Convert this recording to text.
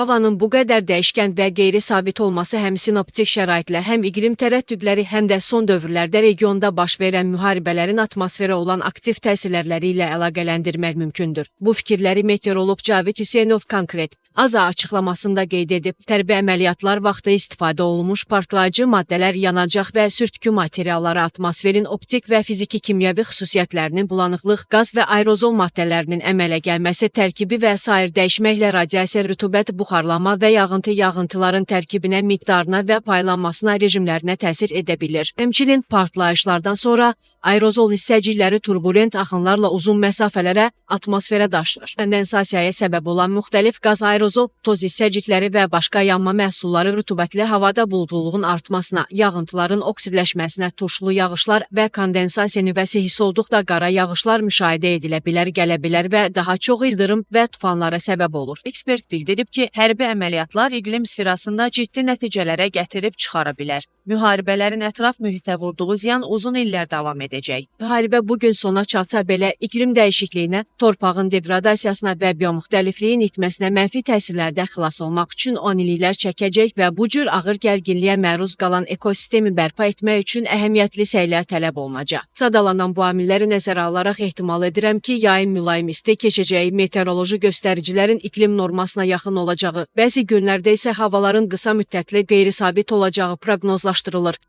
Havanın bu qədər dəyişkən və qeyri-sabit olması həm sinoptik şəraitlə, həm iqlim tərəddüdləri, həm də son dövrlərdə regionda baş verən müharibələrin atmosferə olan aktiv təsirləri ilə əlaqələndirmək mümkündür. Bu fikirləri meteoroloq Cavid Hüseynov konkret AZA açıqlamasında qeyd edib, hərbi əməliyyatlar vaxtı istifadə olunmuş partlayıcı maddələr, yanacaq və sürtkü materialları atmosferin optik və fiziki kimyəvi xüsusiyyətlərinin, bulanıqlıq, qaz və aerozol maddələrinin əmələ gəlməsi, tərkibi və sair dəyişməklə radiasiya, rütubət, buxarlanma və yağıntıların tərkibinə, miqdarına və paylanmasına, rejimlərinə təsir edə bilir. Həmçinin partlayışlardan sonra aerozol hissəcikləri turbulent axınlarla uzun məsafələrə atmosferə daşır. Kondensasiyaya səbəb olan müxtəlif qaz, aerozol, toz hissəcikləri və başqa yanma məhsulları rütubətli havada buludluluğun artmasına, yağıntıların oksidləşməsinə, turşulu yağışlar və kondensasiya nüvəsi hiss olduqda qara yağışlar müşahidə edilə bilər, gələ bilər və daha çox ildırım və tufanlara səbəb olur. Ekspert bildirib ki, hərbi əməliyyatlar iqlim sferasında ciddi nəticələrə gətirib çıxara bilər. Müharibələrin ətraf mühitə vurduğu ziyan uzun illər davam edəcək. Müharibə bugün sona çatsa belə iqlim dəyişikliyinə, torpağın degradasiyasına və biomüxtəlifliyin itməsinə mənfi təsirlərdən xilas olmaq üçün 10 illiklər çəkəcək və bu cür ağır gərginliyə məruz qalan ekosistemi bərpa etmək üçün əhəmiyyətli səylər tələb olunacaq. Sadalanan bu amilləri nəzərə alaraq ehtimal edirəm ki, yayın mülayim isti keçəcəyi, meteoroloji göstəricilərin iqlim normasına yaxın olacağı, bəzi günlərdə isə havaların qısa müddətli qeyri-sabit olacağı proqnozlaşdırılır.